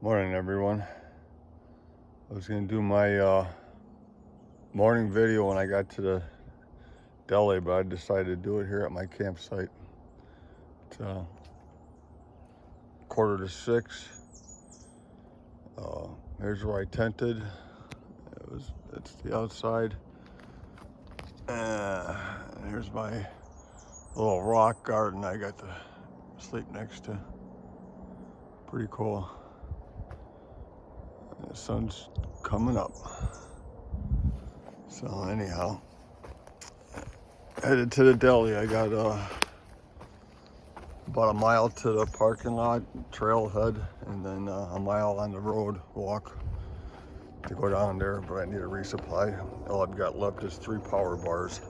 Morning, everyone. I was going to do my morning video when I got to the deli, but I decided to do it here at my campsite. It's 5:45. Here's where I tented. It's the outside. Here's my little rock garden I got to sleep next to. Pretty cool. The sun's coming up. So anyhow, headed to the deli. I got about a mile to the parking lot, trailhead, and then a mile on the road walk to go down there, but I need a resupply. All I've got left is 3 power bars.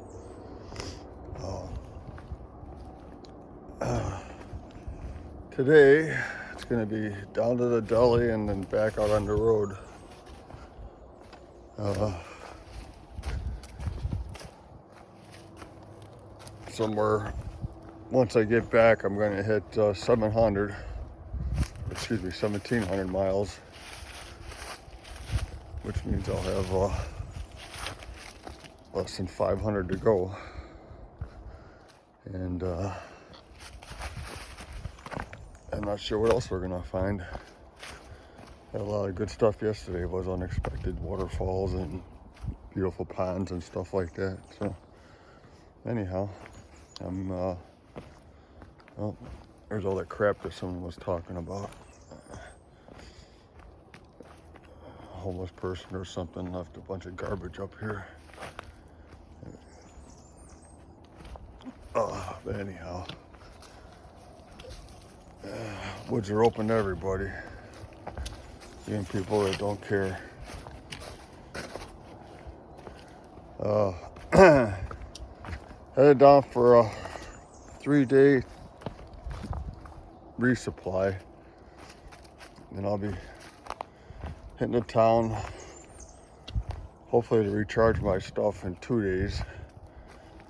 Today, it's going to be down to the deli and then back out on the road. Somewhere, once I get back, I'm going to hit 1,700 miles, which means I'll have less than 500 to go. And I'm not sure what else we're gonna find. Had a lot of good stuff yesterday. It was unexpected waterfalls and beautiful ponds and stuff like that. So anyhow, well, there's all that crap that someone was talking about. A homeless person or something left a bunch of garbage up here. But anyhow, woods are open to everybody, even people that don't care. Headed down for a 3-day resupply. Then I'll be hitting the town, hopefully to recharge my stuff in 2 days.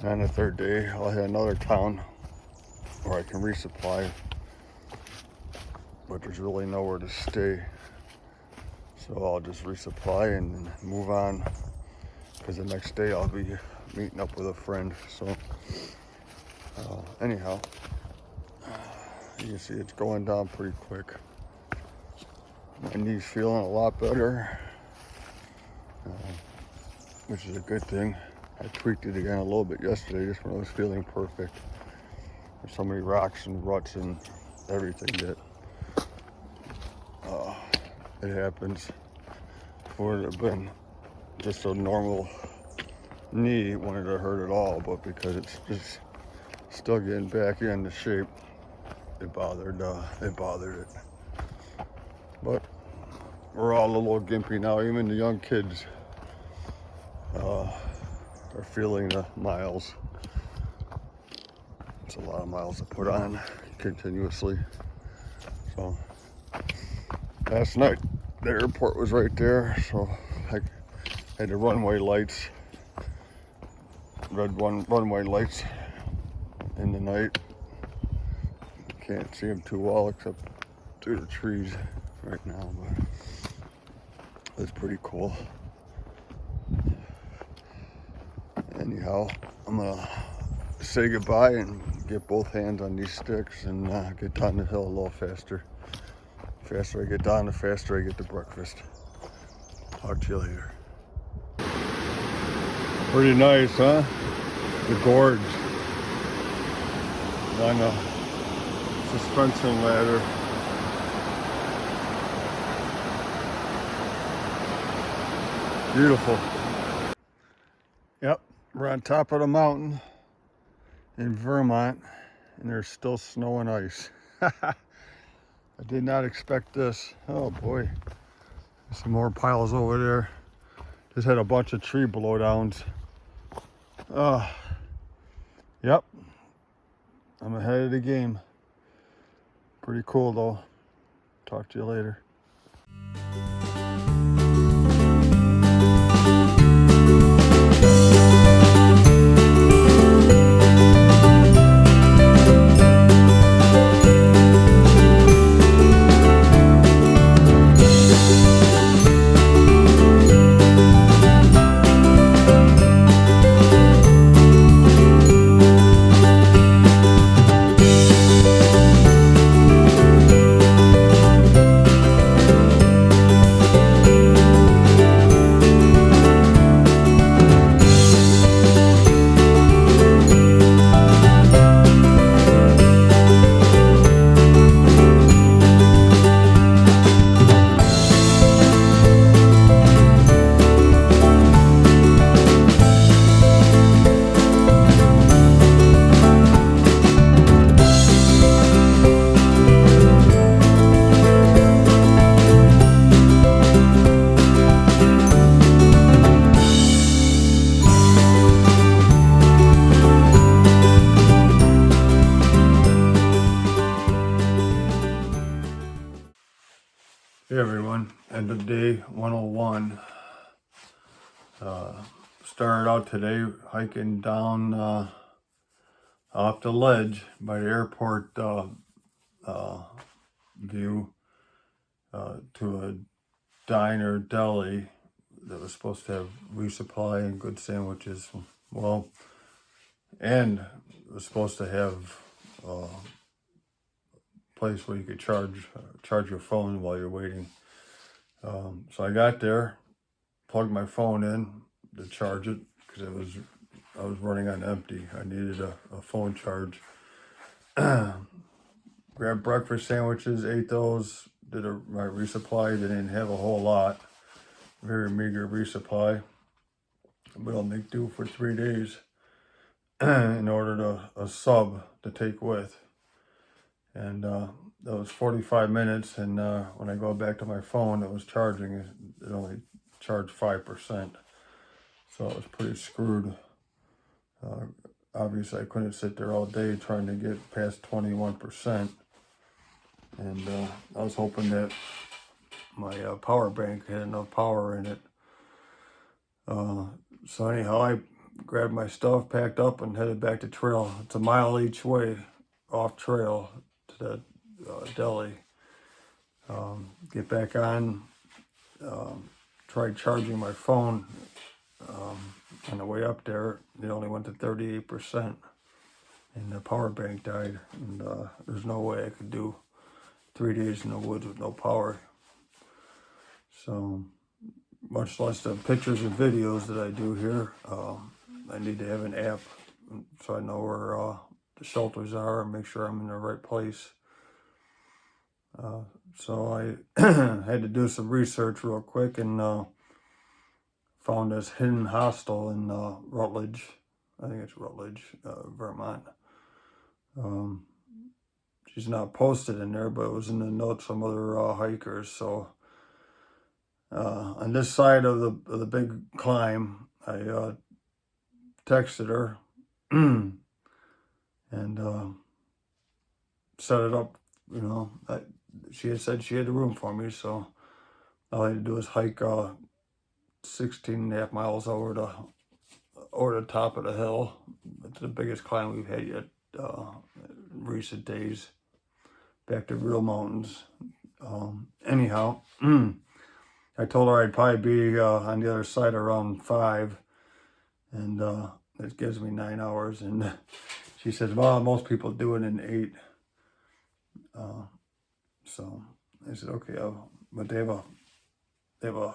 And on the 3rd day, I'll hit another town where I can resupply, but there's really nowhere to stay. So I'll just resupply and then move on, because the next day I'll be meeting up with a friend. So anyhow, you can see it's going down pretty quick. My knee's feeling a lot better, which is a good thing. I tweaked it again a little bit yesterday, just when I was feeling perfect. There's so many rocks and ruts and everything that it happens. If it would have been just a normal knee, it wouldn't have hurt at all, but because it's just still getting back into shape, it bothered it. But we're all a little gimpy now, even the young kids are feeling the miles. It's a lot of miles to put on continuously. So last night the airport was right there, so I had the runway lights, runway lights in the night. Can't see them too well except through the trees right now, but it's pretty cool. Anyhow, I'm gonna say goodbye and get both hands on these sticks and get down the hill a little faster. The faster I get down, the faster I get to breakfast. Talk to you later. Pretty nice, huh? The gorge on the suspension ladder. Beautiful. Yep, we're on top of the mountain in Vermont, and there's still snow and ice. I did not expect this. Oh boy, some more piles over there. Just had a bunch of tree blowdowns. Yep, I'm ahead of the game. Pretty cool though. Talk to you later. Hey everyone, end of day 101. Started out today hiking down off the ledge by the airport view to a diner deli that was supposed to have resupply and good sandwiches. Well, and it was supposed to have a place where you could charge your phone while you're waiting. So I got there, plugged my phone in to charge it because I was running on empty. I needed a phone charge. Grabbed breakfast sandwiches, ate those, my resupply. They didn't have a whole lot, very meager resupply, but I'll make do for 3 days. And ordered a sub to take with. And that was 45 minutes, and when I go back to my phone, it was charging. It only charged 5%. So it was pretty screwed. Obviously, I couldn't sit there all day trying to get past 21%. And I was hoping that my power bank had enough power in it. So anyhow, I grabbed my stuff, packed up, and headed back to trail. It's a mile each way off trail to the deli. Get back on, tried charging my phone on the way up there. It only went to 38%, and the power bank died. And there's no way I could do 3 days in the woods with no power. So, much less the pictures and videos that I do here, I need to have an app so I know where the shelters are and make sure I'm in the right place. So I had to do some research real quick and found this hidden hostel in Rutledge. I think it's Rutledge, Vermont. She's not posted in there, but it was in the notes from other hikers. So on this side of the big climb, I texted her and set it up. She had said she had the room for me, so all I had to do is hike 16.5 miles over the top of the hill. It's the biggest climb we've had yet in recent days. Back to real mountains. Anyhow, I told her I'd probably be on the other side around 5, and it gives me 9 hours. And she says, well, most people do it in 8. So I said, okay, but they have a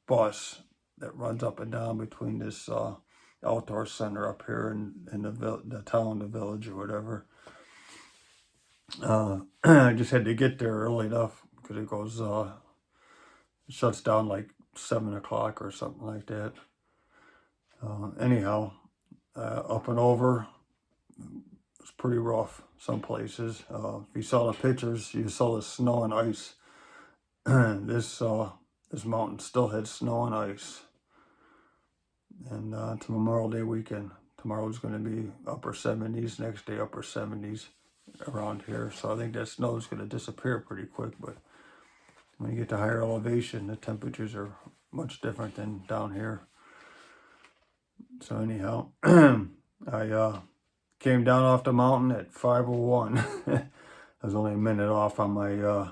bus that runs up and down between this outdoor center up here and the town, the village, or whatever. I just had to get there early enough because it goes, it shuts down like 7 o'clock or something like that. Anyhow, up and over, it's pretty rough some places. If you saw the pictures, you saw the snow and ice. This mountain still had snow and ice. And it's Memorial Day weekend. Tomorrow's going to be upper 70s, next day upper 70s around here. So I think that snow's going to disappear pretty quick. But when you get to higher elevation, the temperatures are much different than down here. So anyhow, I came down off the mountain at 5:01. I was only a minute off on my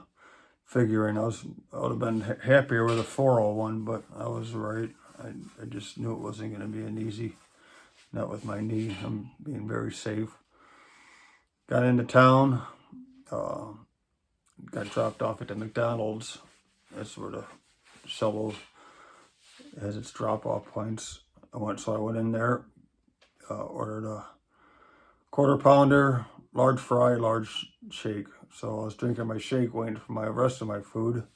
figuring. I would have been happier with a 4:01, but I was right. I just knew it wasn't going to be an easy, not with my knee. I'm being very safe. Got into town, got dropped off at the McDonald's. That's where the shuttle has its drop-off points. I went in there, ordered a quarter pounder, large fry, large shake. So I was drinking my shake, waiting for my rest of my food.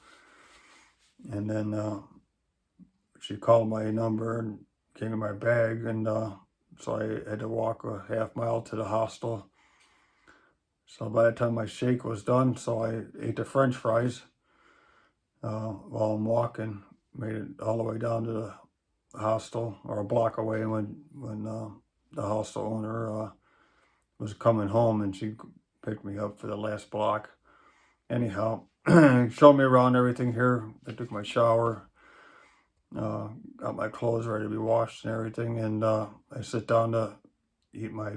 And then she called my number and gave me my bag. And so I had to walk a half mile to the hostel. So by the time my shake was done, so I ate the French fries while I'm walking. Made it all the way down to the hostel, or a block away, when the hostel owner was coming home, and she picked me up for the last block. anyhow, showed me around everything here. I took my shower, got my clothes ready to be washed and everything, and I sit down to eat my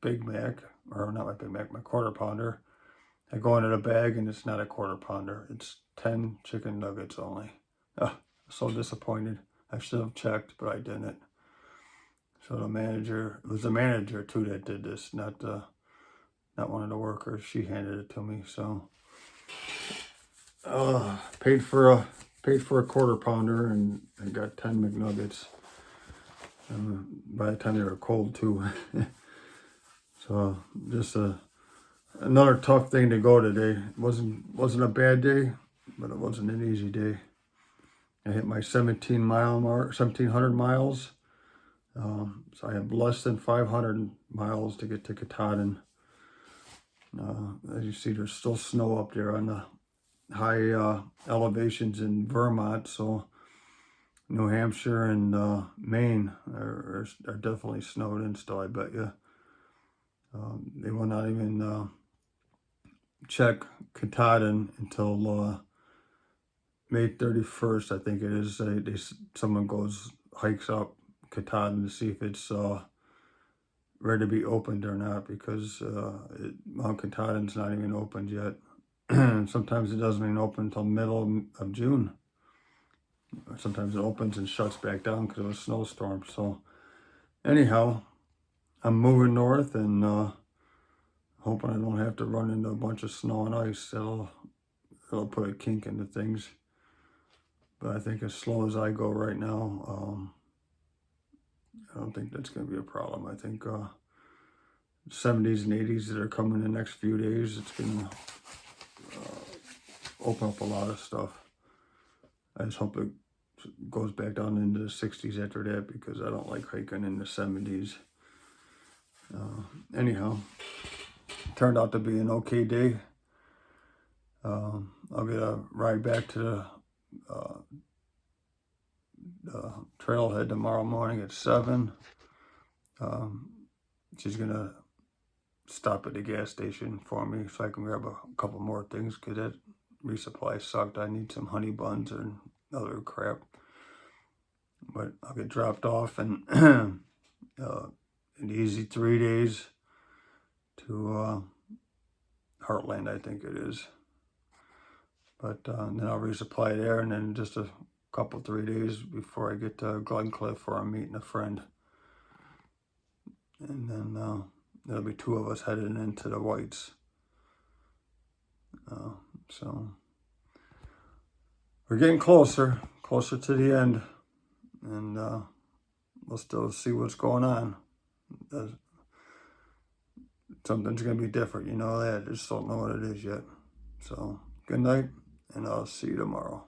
Big Mac, or not my Big Mac, my quarter pounder. I go into the bag and it's not a quarter pounder. It's 10 chicken nuggets only. So disappointed. I should have checked, but I didn't. So the manager, it was the manager too that did this, not one of the workers. She handed it to me. So paid for a quarter pounder and I got 10 McNuggets. By the time they were cold too. So just another tough thing to go today. It wasn't a bad day, but it wasn't an easy day. I hit my 17-mile mark, 1,700 miles. So I have less than 500 miles to get to Katahdin. As you see, there's still snow up there on the high elevations in Vermont. So New Hampshire and Maine are definitely snowed in still, I bet you. They will not even check Katahdin until May 31st, I think it is. Someone hikes up Katahdin to see if it's ready to be opened or not, because Mount Katahdin's not even opened yet. Sometimes it doesn't even open until middle of June. Sometimes it opens and shuts back down because of a snowstorm. So anyhow, I'm moving north and hoping I don't have to run into a bunch of snow and ice. That'll put a kink into things. But I think as slow as I go right now, I don't think that's going to be a problem. I think 70s and 80s that are coming in the next few days, it's going to open up a lot of stuff. I just hope it goes back down into the 60s after that, because I don't like hiking in the 70s. Anyhow, it turned out to be an okay day. I'll get a ride back to the trailhead tomorrow morning at 7. She's going to stop at the gas station for me so I can grab a couple more things, because that resupply sucked. I need some honey buns and other crap. But I'll get dropped off and an easy 3 days to Heartland, I think it is. But then I'll resupply there, and then just a couple 3 days before I get to Glencliff, where I'm meeting a friend. And then there'll be 2 of us heading into the Whites. So we're getting closer to the end, and we'll still see what's going on. Something's going to be different, you know that. I just don't know what it is yet. So good night, and I'll see you tomorrow.